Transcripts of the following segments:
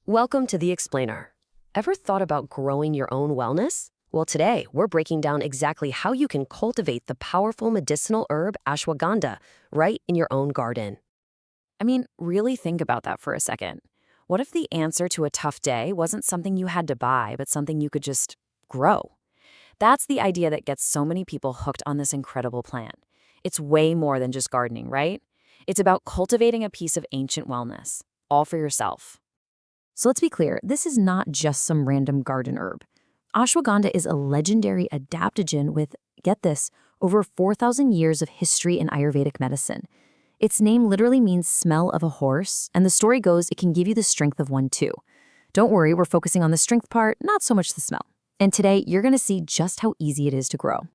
Welcome to The Explainer. Ever thought about growing your own wellness? Well, today we're breaking down exactly how you can cultivate the powerful medicinal herb ashwagandha right in your own garden. Really think about that for a second. What if the answer to a tough day wasn't something you had to buy, but something you could just grow? That's the idea that gets so many people hooked on this incredible plant. It's way more than just gardening, right? It's about cultivating a piece of ancient wellness, all for yourself. So let's be clear, this is not just some random garden herb. Ashwagandha is a legendary adaptogen with, get this, over 4,000 years of history in Ayurvedic medicine. Its name literally means smell of a horse, and the story goes it can give you the strength of one too. Don't worry, we're focusing on the strength part, not so much the smell. And today, you're going to see just how easy it is to grow.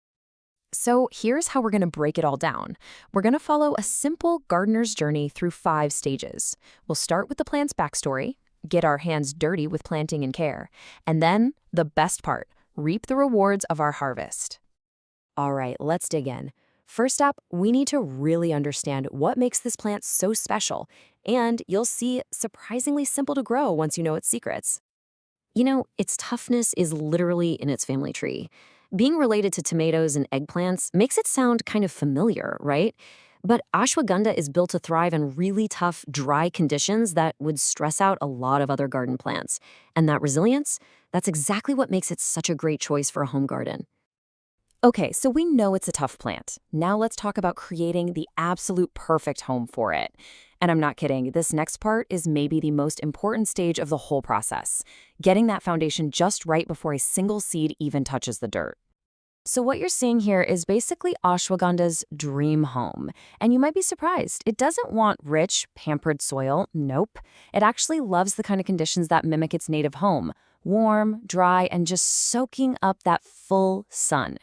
So here's how we're going to break it all down. We're going to follow a simple gardener's journey through 5 stages. We'll start with the plant's backstory, get our hands dirty with planting and care, and then, the best part, reap the rewards of our harvest. All right, let's dig in. First up, we need to really understand what makes this plant so special, and you'll see surprisingly simple to grow once you know its secrets. Its toughness is literally in its family tree. Being related to tomatoes and eggplants makes it sound kind of familiar, right? But ashwagandha is built to thrive in really tough, dry conditions that would stress out a lot of other garden plants. And that resilience, that's exactly what makes it such a great choice for a home garden. Okay, so we know it's a tough plant. Now let's talk about creating the absolute perfect home for it. And I'm not kidding, this next part is maybe the most important stage of the whole process, getting that foundation just right before a single seed even touches the dirt. So what you're seeing here is basically ashwagandha's dream home. And you might be surprised. It doesn't want rich, pampered soil. Nope. It actually loves the kind of conditions that mimic its native home. Warm, dry, and just soaking up that full sun.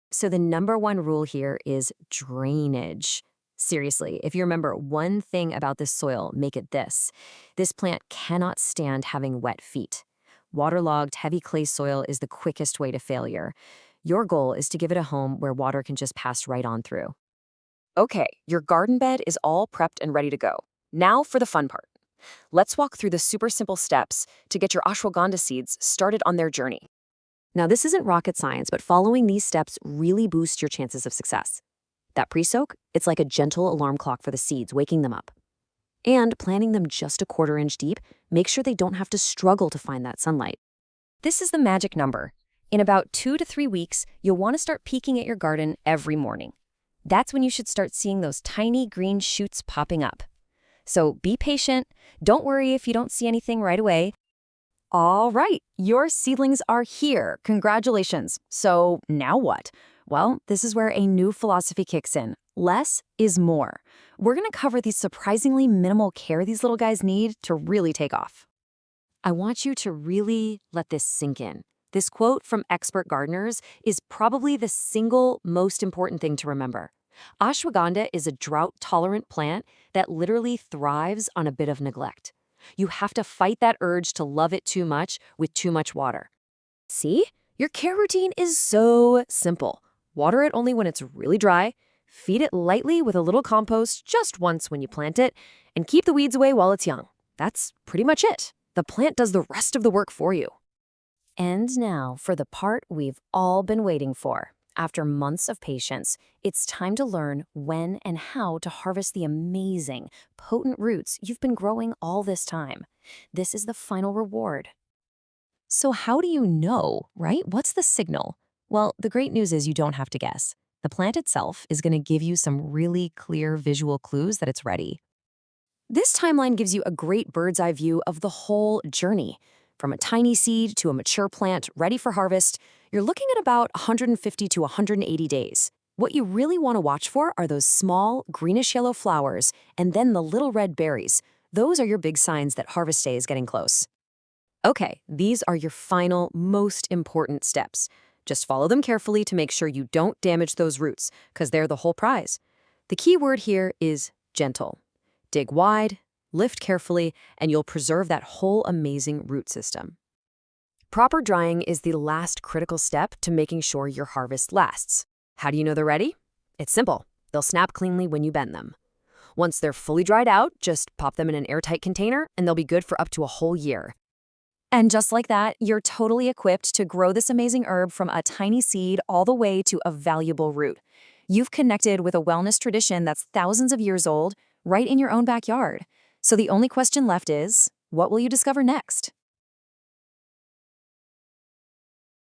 So the number one rule here is drainage. Seriously, if you remember one thing about this soil, make it this. This plant cannot stand having wet feet. Waterlogged, heavy clay soil is the quickest way to failure. Your goal is to give it a home where water can just pass right on through. Okay, your garden bed is all prepped and ready to go. Now for the fun part. Let's walk through the super simple steps to get your ashwagandha seeds started on their journey. Now, this isn't rocket science, but following these steps really boosts your chances of success. That pre-soak, it's like a gentle alarm clock for the seeds, waking them up. And planting them just a 1/4 inch deep, make sure they don't have to struggle to find that sunlight. This is the magic number. In about 2 to 3 weeks, you'll want to start peeking at your garden every morning. That's when you should start seeing those tiny green shoots popping up. So be patient. Don't worry if you don't see anything right away. All right, your seedlings are here. Congratulations. So now what? Well, this is where a new philosophy kicks in. Less is more. We're going to cover the surprisingly minimal care these little guys need to really take off. I want you to really let this sink in. This quote from expert gardeners is probably the single most important thing to remember. Ashwagandha is a drought-tolerant plant that literally thrives on a bit of neglect. You have to fight that urge to love it too much with too much water. See? Your care routine is so simple. Water it only when it's really dry, feed it lightly with a little compost just once when you plant it, and keep the weeds away while it's young. That's pretty much it. The plant does the rest of the work for you. And now for the part we've all been waiting for. After months of patience, it's time to learn when and how to harvest the amazing, potent roots you've been growing all this time. This is the final reward. So how do you know, right? What's the signal? Well, the great news is you don't have to guess. The plant itself is going to give you some really clear visual clues that it's ready. This timeline gives you a great bird's eye view of the whole journey. From a tiny seed to a mature plant ready for harvest, you're looking at about 150 to 180 days. What you really want to watch for are those small, greenish-yellow flowers and then the little red berries. Those are your big signs that harvest day is getting close. Okay, these are your final, most important steps. Just follow them carefully to make sure you don't damage those roots, because they're the whole prize. The key word here is gentle. Dig wide, lift carefully, and you'll preserve that whole amazing root system. Proper drying is the last critical step to making sure your harvest lasts. How do you know they're ready? It's simple. They'll snap cleanly when you bend them. Once they're fully dried out, just pop them in an airtight container, and they'll be good for up to a whole year. And just like that, you're totally equipped to grow this amazing herb from a tiny seed all the way to a valuable root. You've connected with a wellness tradition that's thousands of years old, right in your own backyard. So the only question left is, what will you discover next?